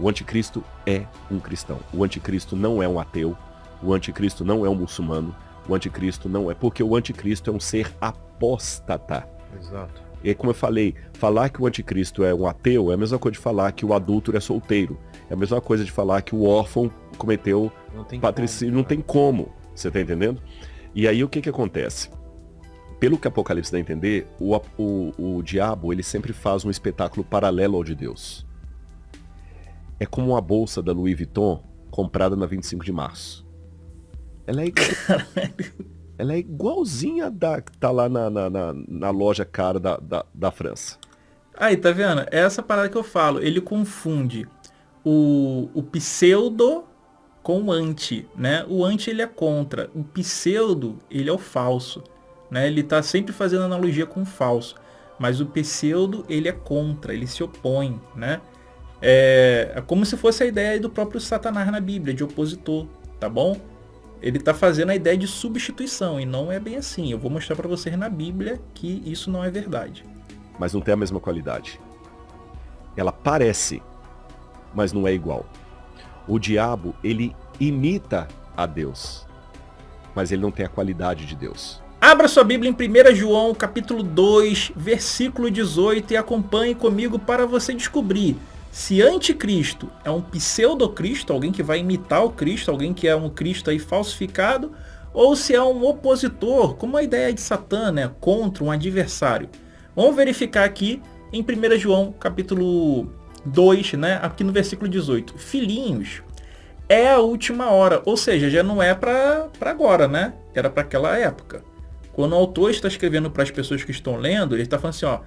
O anticristo é um cristão. O anticristo não é um ateu. O anticristo não é um muçulmano. O anticristo não é... Porque o anticristo é um ser apóstata. Exato. E como eu falei, falar que o anticristo é um ateu é a mesma coisa de falar que o adúltero é solteiro. É a mesma coisa de falar que o órfão cometeu patricídio. Não tem como. Você tá entendendo? E aí o que acontece? Pelo que Apocalipse dá a entender, o diabo ele sempre faz um espetáculo paralelo ao de Deus. É como uma bolsa da Louis Vuitton comprada na 25 de março. Ela é igualzinha da que tá lá na loja cara da França. Aí, tá vendo? É essa parada que eu falo. Ele confunde o pseudo com o anti, né? O anti ele é contra. O pseudo, ele é o falso, né? Ele tá sempre fazendo analogia com o falso. Mas o pseudo, ele é contra, ele se opõe, né? É como se fosse a ideia do próprio Satanás na Bíblia, de opositor, tá bom? Ele está fazendo a ideia de substituição, e não é bem assim. Eu vou mostrar para vocês na Bíblia que isso não é verdade. Mas não tem a mesma qualidade. Ela parece, mas não é igual. O diabo, ele imita a Deus, mas ele não tem a qualidade de Deus. Abra sua Bíblia em 1 João, capítulo 2, versículo 18, e acompanhe comigo para você descobrir se anticristo é um pseudocristo, alguém que vai imitar o Cristo, alguém que é um Cristo aí falsificado, ou se é um opositor, como a ideia de Satã, né, contra um adversário. Vamos verificar aqui em 1 João, capítulo 2, né, aqui no versículo 18. Filhinhos, é a última hora, ou seja, já não é para agora, né? Era para aquela época. Quando o autor está escrevendo para as pessoas que estão lendo, ele está falando assim, ó,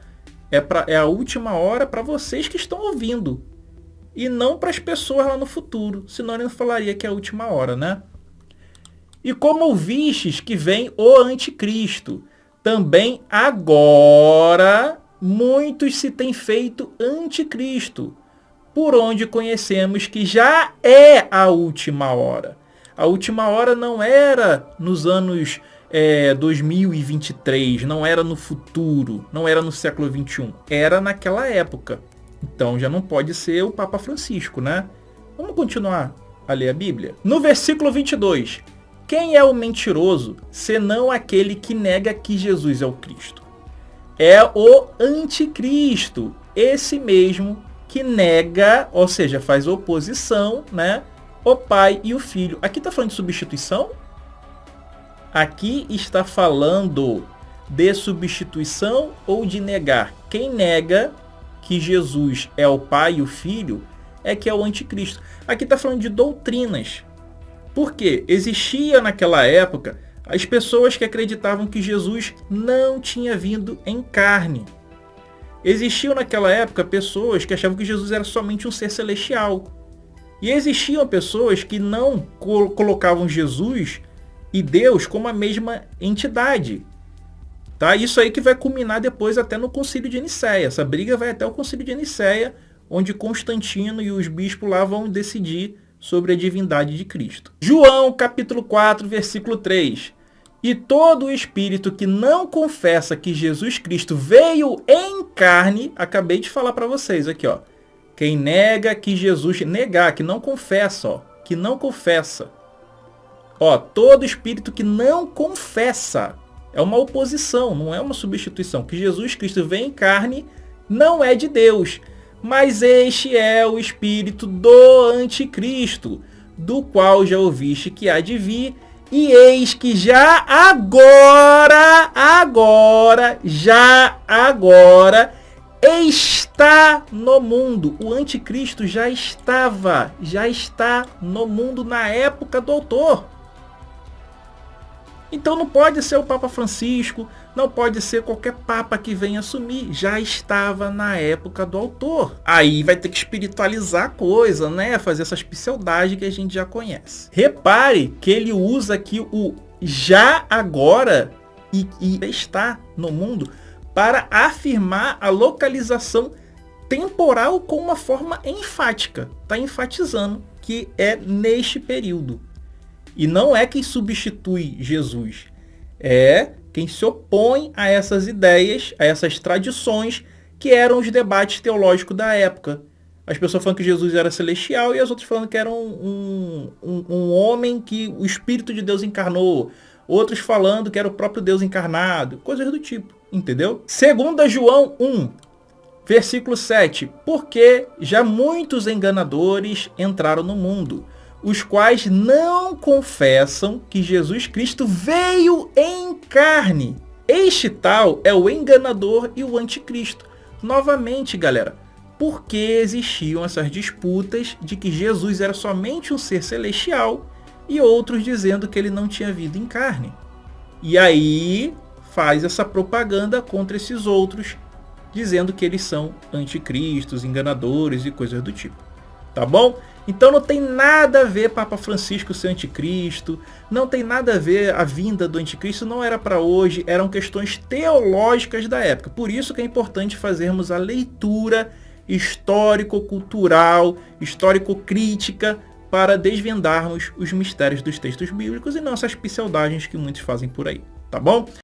é a última hora para vocês que estão ouvindo. E não para as pessoas lá no futuro. Senão ele não falaria que é a última hora, né? E como ouvistes que vem o anticristo, também agora muitos se têm feito anticristo, por onde conhecemos que já é a última hora. A última hora não era nos anos 2023, não era no futuro, não era no século 21, era naquela época. Então já não pode ser o Papa Francisco, né? Vamos continuar a ler a Bíblia? No versículo 22, quem é o mentiroso, senão aquele que nega que Jesus é o Cristo? É o anticristo, esse mesmo que nega, ou seja, faz oposição, né? O Pai e o Filho. Aqui está falando de substituição? Aqui está falando de substituição ou de negar? Quem nega que Jesus é o Pai e o Filho é que é o anticristo. Aqui está falando de doutrinas. Por quê? Existia naquela época as pessoas que acreditavam que Jesus não tinha vindo em carne. Existiam naquela época pessoas que achavam que Jesus era somente um ser celestial. E existiam pessoas que não colocavam Jesus e Deus como a mesma entidade. Tá? Isso aí que vai culminar depois até no Concílio de Nicéia. Essa briga vai até o Concílio de Nicéia, onde Constantino e os bispos lá vão decidir sobre a divindade de Cristo. João, capítulo 4, versículo 3. E todo o espírito que não confessa que Jesus Cristo veio em carne, acabei de falar para vocês aqui, ó. Quem nega que Jesus, negar, que não confessa, ó, que não confessa. Ó, todo espírito que não confessa, é uma oposição, não é uma substituição, que Jesus Cristo vem em carne, não é de Deus, mas este é o espírito do anticristo, do qual já ouviste que há de vir, e eis que já agora, está no mundo. O anticristo já está no mundo na época do autor. Então não pode ser o Papa Francisco, não pode ser qualquer Papa que venha assumir. Já estava na época do autor. Aí vai ter que espiritualizar a coisa, né? Fazer essas pseudagens que a gente já conhece. Repare que ele usa aqui o já agora e está no mundo para afirmar a localização temporal com uma forma enfática. Está enfatizando que é neste período. E não é quem substitui Jesus, é quem se opõe a essas ideias, a essas tradições que eram os debates teológicos da época. As pessoas falando que Jesus era celestial e as outras falando que era um homem que o Espírito de Deus encarnou. Outros falando que era o próprio Deus encarnado. Coisas do tipo, entendeu? 2 João 1, versículo 7. Porque já muitos enganadores entraram no mundo, os quais não confessam que Jesus Cristo veio em carne. Este tal é o enganador e o anticristo. Novamente, galera, por que existiam essas disputas de que Jesus era somente um ser celestial e outros dizendo que ele não tinha vindo em carne? E aí faz essa propaganda contra esses outros, dizendo que eles são anticristos, enganadores e coisas do tipo. Tá bom? Então não tem nada a ver Papa Francisco ser anticristo, não tem nada a ver a vinda do anticristo, não era para hoje, eram questões teológicas da época. Por isso que é importante fazermos a leitura histórico-cultural, histórico-crítica, para desvendarmos os mistérios dos textos bíblicos e não essas pseudagens que muitos fazem por aí, tá bom?